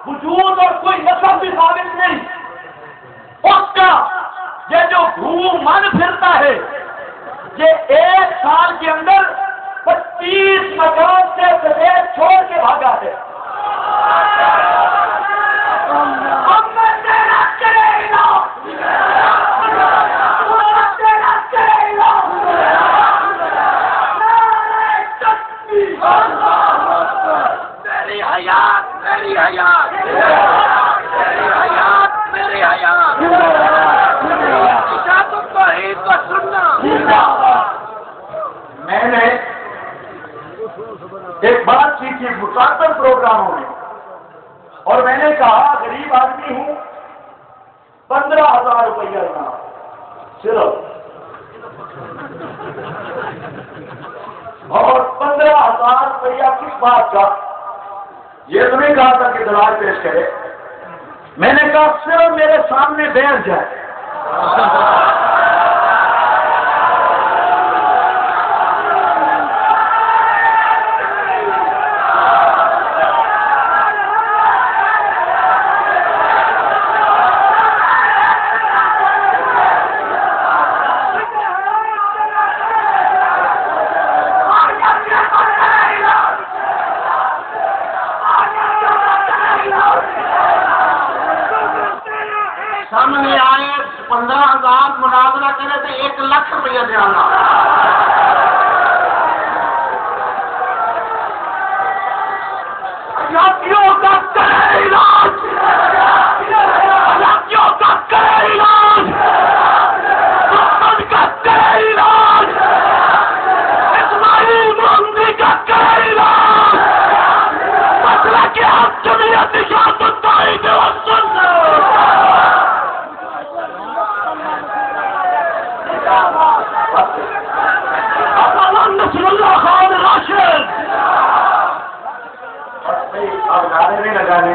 وجود اور کوئی نسب بھی ثابت نہیں، اس کا یہ جو من پھرتا ہے یہ 1 سال کے اندر 25 مکان سے سفید چھوڑ کے بھاگا ہے۔ میری حیات میری حیات میری حیات میری حیات توحید کو سننا۔ میں نے ایک بات کی تھی متعدد پروگراموں میں، اور میں نے کہا غریب آدمی ہوں، 15,000 روپیہ انعام صرف، اور 15,000 روپیہ کس بات کا؟ یہ تو نہیں کہا تھا کہ دلال پیش کرے، میں نے کہا صرف میرے سامنے بیٹھ جائے۔ سامنے آئے 15,000 مناظرہ کرے تو 1 لاکھ روپیہ دینا۔ حیاتیوں کا کرے علاج، حیاتیوں کا کرے علاج، محمد کا کرے علاج، اسماعیل مہندی کا کرے علاج، مسئلہ کے حق جمعیت نشاط التوحید والسنہ۔ نصر اللہ خان راشد، اب نعرے نہیں لگانے،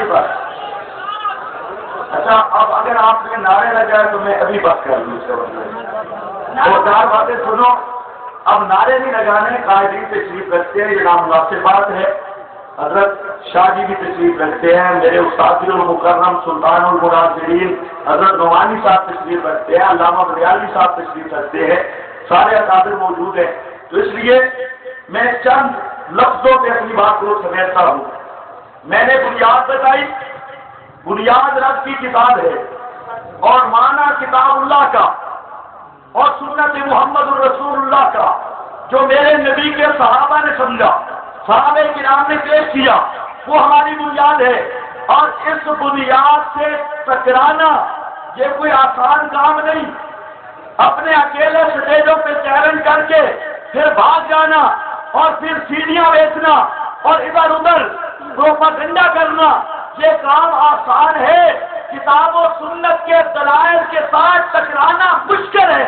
بس۔ اچھا اب اگر آپ نے نعرے لگائے تو میں ابھی بات کر لوں، اس کے 2-4 باتیں سنو۔ اب نعرے نہیں لگانے، قائدین تشریف رکھتے ہیں، یہ نامناسب بات ہے۔ حضرت شاہ جی بھی تشریف رکھتے ہیں، میرے استاد المکرم سلطان المناظرین حضرت نعمانی صاحب تشریف رکھتے ہیں، علامہ بریالوی صاحب تشریف رکھتے ہیں، سارے اکابر موجود ہیں، تو اس لیے میں چند لفظوں پہ اپنی بات کو سمیٹتا ہوں۔ میں نے بنیاد بتائی، بنیاد رب کی کتاب ہے، اور معنی کتاب اللہ کا اور سنت محمد الرسول اللہ کا، جو میرے نبی کے صحابہ نے سمجھا، صحابہ کرام نے پیش کیا، وہ ہماری بنیاد ہے۔ اور اس بنیاد سے ٹکرانا یہ کوئی آسان کام نہیں۔ اپنے اکیلے سٹیجوں پہ چیلنج کر کے پھر بھاگ جانا اور پھر سیڑھیاں بیچنا اور ادھر ادھر پروپیگنڈا کرنا، یہ کام آسان ہے۔ کتاب و سنت کے دلائل کے ساتھ ٹکرانا مشکل ہے۔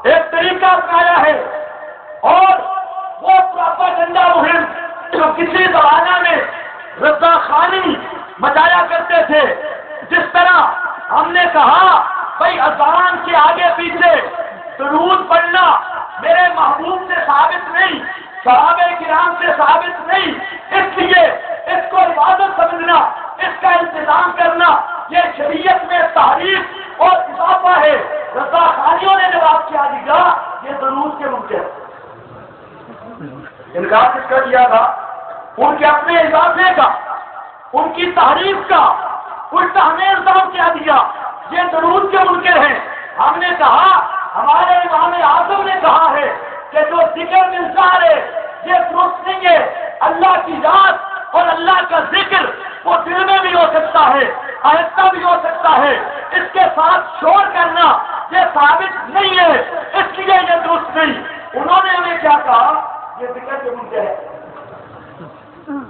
ایک طریقہ اپنایا ہے، اور وہ پروپیگنڈا مہم جو کسی زمانہ میں رضا خانی مچایا کرتے تھے، جس طرح ہم نے کہا بھائی اذان کے آگے پیچھے درود پڑھنا میرے محبوب سے ثابت نہیں، صحابہ کرام سے ثابت نہیں، اس لیے اس کو عبادت سمجھنا، اس کا انتظام کرنا یہ شریعت میں تحریف اور اضافہ ہے۔ رضا خانیوں نے جواب کیا دیا، یہ درود کے ممکن انکار کس کا کیا تھا؟ ان کے اپنے اضافے کا، ان کی تحریف کا، الٹا ہمیں الزام کیا دیا یہ درود کے منکر ہیں۔ ہم نے کہا ہمارے امام اعظم نے کہا ہے کہ جو ذکر ملتا ہے یہ درست نہیں ہے۔ اللہ کی ذات اور اللہ کا ذکر وہ دل میں بھی ہو سکتا ہے، آہستہ بھی ہو سکتا ہے، اس کے ساتھ شور کرنا یہ ثابت نہیں ہے، اس لیے یہ درست نہیں۔ انہوں نے ہمیں کیا کہا؟ یہ ذکر کے منکر ہے۔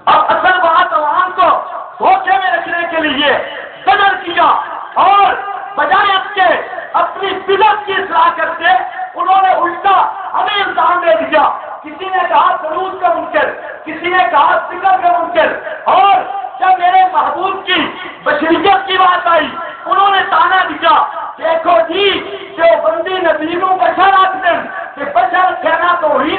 اب اصل بات عوام کو دھوکے میں رکھنے کے لیے قدر کیا، اور بجائے اس کے اپنی بدعت کی اصلاح کرتے انہوں نے الٹا ہمیں الزام دے دیا۔ کسی نے کہا درود کا منکر، کسی نے کہا ذکر کا منکر، اور جب میرے محبوب کی بشریت کی بات آئی انہوں نے تانا دیا، دیکھو جی جو بندی نبیوں بشر آتے ہیں کہ بشر کہنا تو ہی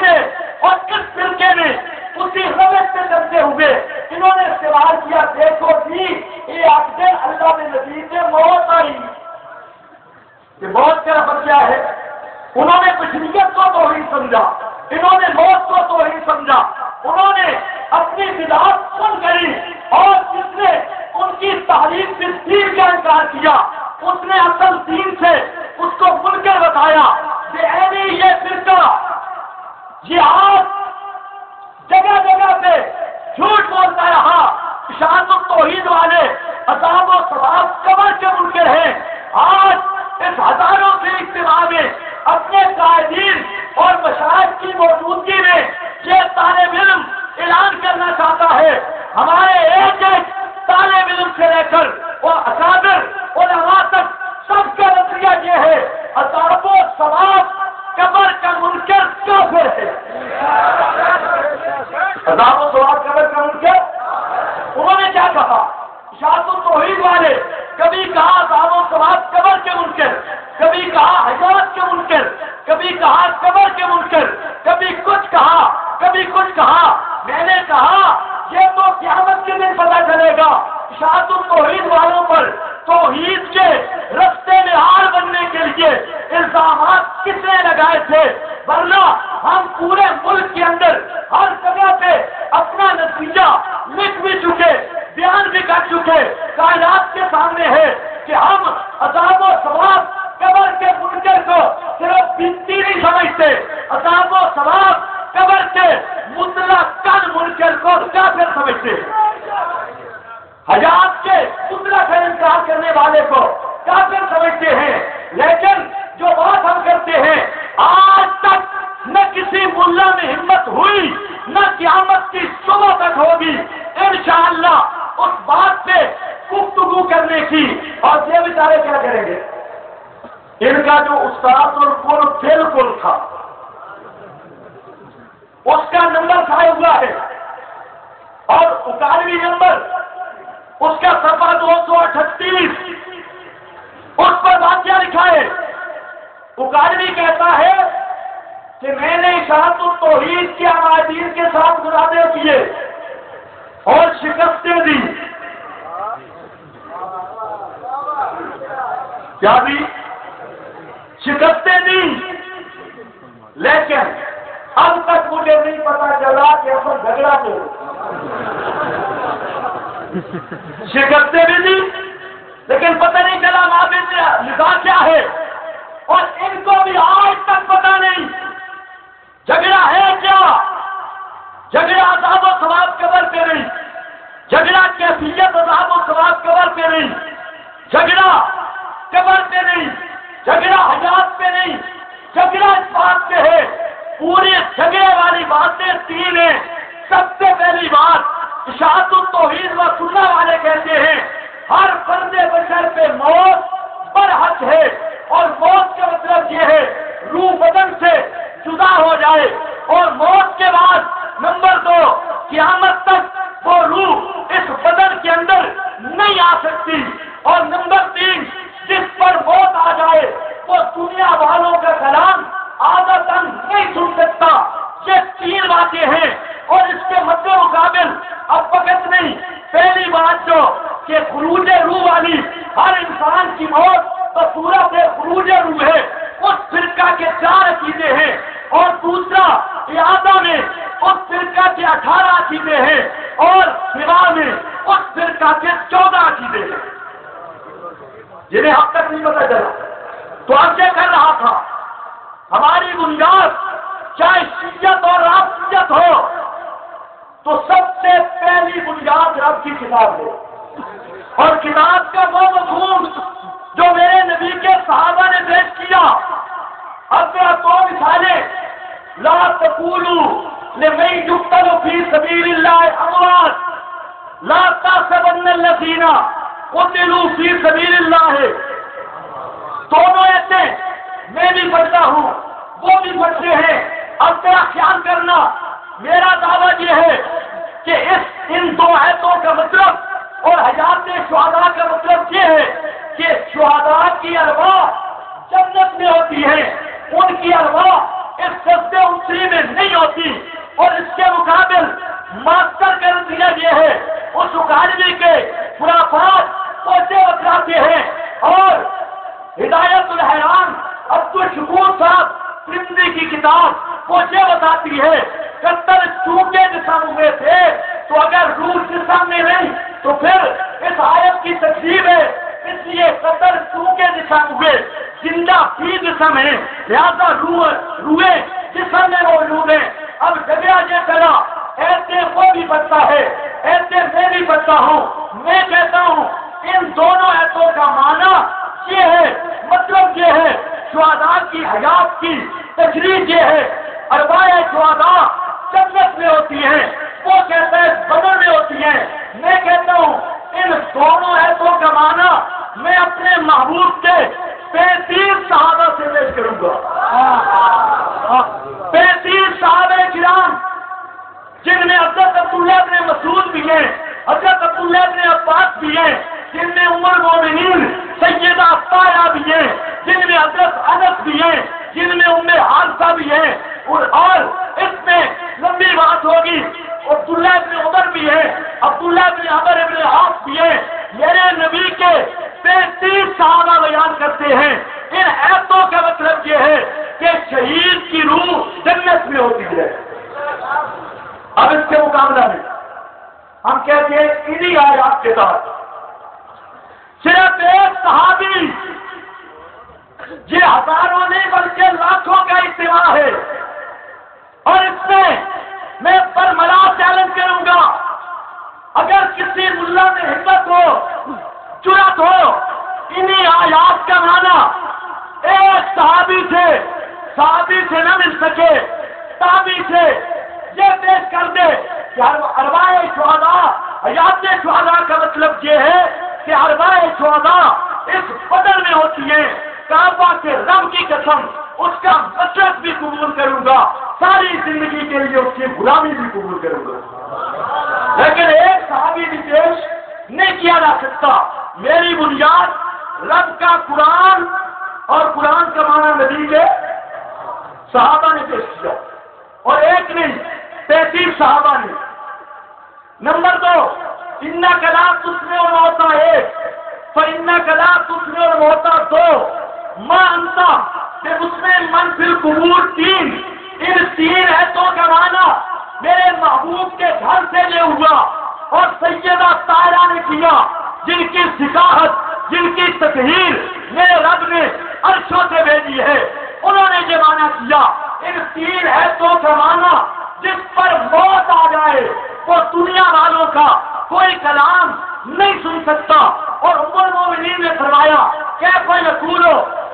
کرتے ہوئے انہوں نے سوال کیا، دیکھو جی یہ آخر اللہ کے نبی سے موت آئی، کہ موت کا لفظ کیا ہے؟ انہوں نے بشریت کو توحید سمجھا، انہوں نے موت کو توحید سمجھا، انہوں نے اپنی بدعت سن کری، اور جس نے ان کی تعریف دین کا انکار کیا اس نے اصل دین سے اس کو منکر بتایا کہ یہ فرقہ یہ آج جگہ جگہ پہ جھوٹ بولتا رہا، اشاعت التوحید والے عذاب و ثواب قبر کے منکر ہیں۔ آج اس ہزاروں کے اجتماع میں اپنے قائدین اور مشائخ کی موجودگی میں یہ طالب علم اعلان کرنا چاہتا ہے، ہمارے ایک ایک طالب علم سے لے کر اور اکابر علماء تک سب کا نظریہ یہ ہے، عذاب و ثواب قبر کا منکر کافر ہے۔ عذاب و ثواب قبر کا منکر، انہوں نے کیا کہا؟ اشاعت التوحید والے کبھی کہا عذاب و ثواب قبر کے منکر، کبھی کہا حیات کے منکر، کبھی کہا قبر کے منکر، کبھی کچھ کہا کبھی کچھ کہا۔ میں نے کہا یہ تو قیامت کے دن پتہ چلے گا اشاعت التوحید والوں پر توحید کے رستے میں ہار بننے کے لیے الزامات کس نے لگائے تھے، ورنہ ہم پورے ملک کے اندر ہر جگہ پہ اپنا نتیجہ لکھ بھی چکے، بیان بھی کر چکے، کائنات کے سامنے ہے کہ ہم عذاب و ثواب قبر کے منکر کو صرف بنتی نہیں سمجھتے، عذاب و ثواب قبر کے مطلق منکر کو کافر سمجھتے، حیات کے مطلق انکار کرنے والے کو کافر سمجھتے ہیں۔ لیکن جو بات ہم کرتے ہیں آج تک نہ کسی ملا میں ہمت ہوئی، نہ قیامت کی صبح تک ہوگی انشاءاللہ اس بات پہ گفتگو کرنے کی۔ اور یہ بیچارے کیا کریں گے؟ ان کا جو استاد الکل بالکل تھا اس کا نمبر کھایا ہوا ہے، اور اکانوی نمبر اس کا صفحہ 238 اس پر واقعہ لکھا ہے۔ اکانوی کہتا ہے کہ میں نے اشاعت التوحید کے عقائدین کے ساتھ مناظرے کیے اور شکستیں دی، کیا دی؟ شکستیں دی، لیکن اب تک مجھے نہیں پتا چلا کہ اصل جھگڑا تو شکستیں بھی دی لیکن پتہ نہیں چلا وہاں پہ نظام کیا ہے، اور ان کو بھی آج تک پتہ نہیں جھگڑا ہے کیا۔ جھگڑا عذاب و ثواب قبر پہ نہیں، جھگڑا کیفیت عذاب و ثواب قبر پہ نہیں، جھگڑا قبر پہ نہیں، جھگڑا حیات پہ نہیں، جھگڑا اس بات پہ ہے۔ پورے جھگڑے والی باتیں تین ہیں۔ سب سے پہلی بات اشاعت التوحید و سنہ والے کہتے ہیں ہر فرد بشر پہ موت برحق ہے، اور موت کا مطلب یہ ہے روح بدن سے جدا ہو جائے، اور موت کے بعد نمبر 2 قیامت تک وہ روح اس بدن کے اندر نہیں آ سکتی، اور نمبر 3 جس پر موت آ جائے وہ دنیا والوں کا کلام عادتاً نہیں سن سکتا۔ یہ 3 باتیں ہیں، اور اس کے مد مقابل اب وقت نہیں، پہلی بات جو کہ خروج روح والی ہر انسان کی موت بصورت خروج روح ہے، اس فرقہ کے 4 عقیدے ہیں، اور دوسرا اعادہ میں اس فرقہ کے 18 عقیدے ہیں، اور سوا میں اس فرقہ کے 14 عقیدے ہیں، جنہیں اب تک نہیں پتا چلا۔ تو اب کیا کر رہا تھا؟ ہماری بنیاد چاہے شیعت اور رافضیت ہو تو سب سے پہلی بنیاد رب کی کتاب ہے، اور کتاب کا وہ مفہوم جو میرے نبی کے صحابہ نے پیش کیا۔ اب میرا 2 مثالیں، لا تقولوا لمن يقتل في سبيل الله اموات لا تحسبن الذين قتلوا في سبيل الله۔ دونوں ایسے میں بھی پڑھتا ہوں، وہ بھی پڑھتے ہیں۔ اب تیرا خیال کرنا، میرا دعویٰ یہ ہے کہ ان 2 آیتوں کا مطلب اور حیات شہداء کا مطلب یہ ہے کہ شہداء کی ارواح جنت میں ہوتی ہے، ان کی ارواح اس سجدے انسری میں نہیں ہوتی، اور اس کے مقابل ماسٹر کا نتیجہ یہ ہے اس اکادمی کے خرافات پوچھے بتلاتے ہیں. اور ہدایت الحیران عبدالشکور صاحب ترمذی کی کتاب پوچھے بتاتی ہے قطر چونکے جسم ہوئے تھے تو اگر روح جسم میں نہیں تو پھر اس آیت کی تکذیب ہے. اس لیے قطر چونکے جسم ہوئے زندہ بھی جسم ہے لہذا روحیں جسم میں موجود ہیں. اب جگہ یہ چلا ایسے وہ بھی بچتا ہے ایسے میں بھی بچتا ہوں. میں کہتا ہوں ان دونوں ایتوں کا معنی یہ ہے مطلب یہ ہے شہداء کی حیات کی تشریح یہ ہے ارواح شہداء جنت میں ہوتی ہیں وہ کہتا ہے بدر میں ہوتی ہیں. میں کہتا ہوں ان دونوں ایتوں کا معنی میں اپنے محبوب کے 35 صحابہ سے پیش کروں گا. 35 صحابہ کرام جن میں حضرت عبداللہ بن مسعود بھی ہیں حضرت عبداللہ بن عباس بھی ہیں جن میں ام المومنین سیدہ طاہرہ بھی ہیں جن میں حضرت انس بھی ہیں جن میں ام حارثہ بھی ہیں. اور اس میں لمبی بات ہوگی عبداللہ بن عمر بھی ہیں عبداللہ بن عمر بن عاص بھی ہیں. میرے نبی کے 35 صحابہ بیان کرتے ہیں. ان ایتوں کا مطلب یہ ہے کہ شہید کی روح جنت میں ہوتی ہے. اب اس کے مقابلہ میں ہم کہتے ہیں انہی آیات کے تحت صرف ایک صحابی یہ ہزاروں نہیں بلکہ لاکھوں کا اجتماع ہے. اور اس میں برملا چیلنج کروں گا اگر کسی ملا میں ہمت ہو جرأت ہو انہی آیات کا معنی ایک صحابی سے نہ مل سکے تابعی سے یہ پیش کر دے کہ ارواح شہداء حیات شہداء کا مطلب یہ ہے کہ ارواح شہداء اس بدر میں ہوتی ہیں. کعبہ کے رب کی قسم اس کا مطلب بھی قبول کروں گا ساری زندگی کے لیے اس کی غلامی بھی قبول کروں گا. لیکن ایک صحابی بھی پیش نہیں کیا جا سکتا. میری بنیاد رب کا قرآن اور قرآن کا معنی نبی کے صحابہ نے پیش کیا اور ایک نہیں 35 صحابہ نے. نمبر 2 اِنَّا کَلَا تُسْمِعُ الْمَوْتَىٰ 1 فَإِنَّا کَلَا تُسْمِعُ الْمَوْتَىٰ 2 مَا أَنْتَ بِمُسْمِعٍ مَّن فِي الْقُبُورِ 3. ان 3 ایتوں کا معنی میرے محبوب کے گھر سے لے ہوا اور سیدہ طاہرہ نے کیا جن کی ذکاہت جن کی تطہیر میرے رب نے عرشوں سے بھیجی ہے. انہوں نے یہ معنی کیا ان 3 ایتوں کا معنی جس پر موت آ جائے وہ دنیا والوں کا کوئی کلام نہیں سن سکتا. اور ام المومنین نے فرمایا کیف یقول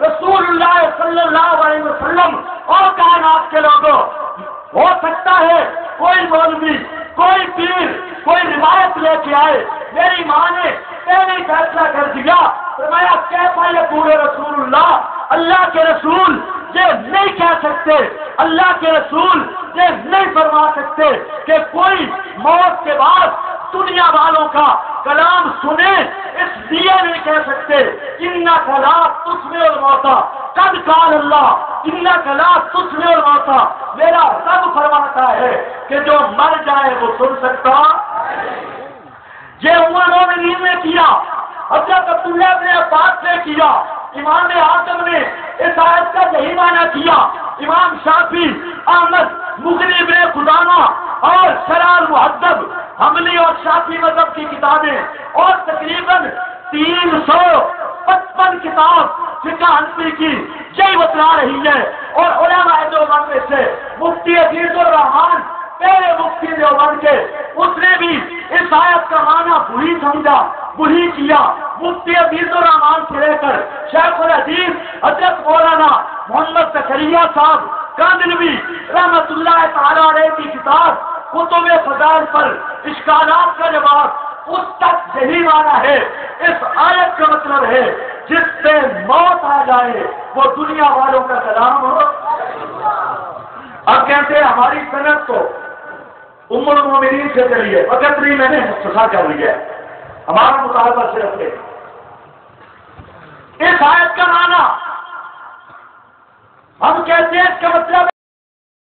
رسول اللہ صلی اللہ علیہ وسلم اور کائنات کے لوگوں ہو سکتا ہے کوئی مولوی کوئی پیر کوئی روایت لے کے آئے میری ماں نے پہلے ہی فیصلہ کر دیا. فرمایا کیف یقول رسول اللہ کے رسول یہ نہیں کہہ سکتے اللہ کے رسول یہ نہیں فرما سکتے کہ کوئی موت کے بعد دنیا والوں کا کلام سنے. اس لیے نہیں کہہ سکتے اِنَّكَ لَا تُسْمِعُ الْمَوْتَىٰ قَدْ قَالَ اللَّهُ اِنَّكَ لَا تُسْمِعُ الْمَوْتَىٰ میرا رب فرماتا ہے کہ جو مر جائے وہ سن سکتا. یہ ام المومنین نے کیا حضرت عبداللہ بن عباس نے کیا امام حاتم نے اس آیت کا یہی معنی کیا. امام شافعی احمد مغنی بن قدامہ اور شرح المہذب حنبلی اور شافعی مذہب کی کتابیں اور تقریباً 355 کتاب فقہ حنفی کی یہی بتلا رہی ہے. اور علماء دیوبند میں سے مفتی عزیز الرحمان پہلے مفتی دیوبند کے اس نے بھی اس آیت کا معنی وہی سمجھا وہی کیا. مفتی عزیز الرحمان سے لے کر شیخ الحدیث حضرت مولانا محمد زکریا صاحب کاندھلوی رحمت اللہ تعالی علیہ کی کتاب کتب فضائل پر اشکالات کا جواب اس تک یہی معنی ہے. اس آیت کا مطلب ہے جس سے موت آ جائے وہ دنیا والوں کا کلام ہو. اب کہتے ہیں ہماری صنعت تو ام المومنین سے چلی ہے وقت نہیں میں نے مختصر کر لی ہے ہمارا مطالبہ صرف ہے اس آیت کا معنی ہم کہتے ہیں اس کا مطلب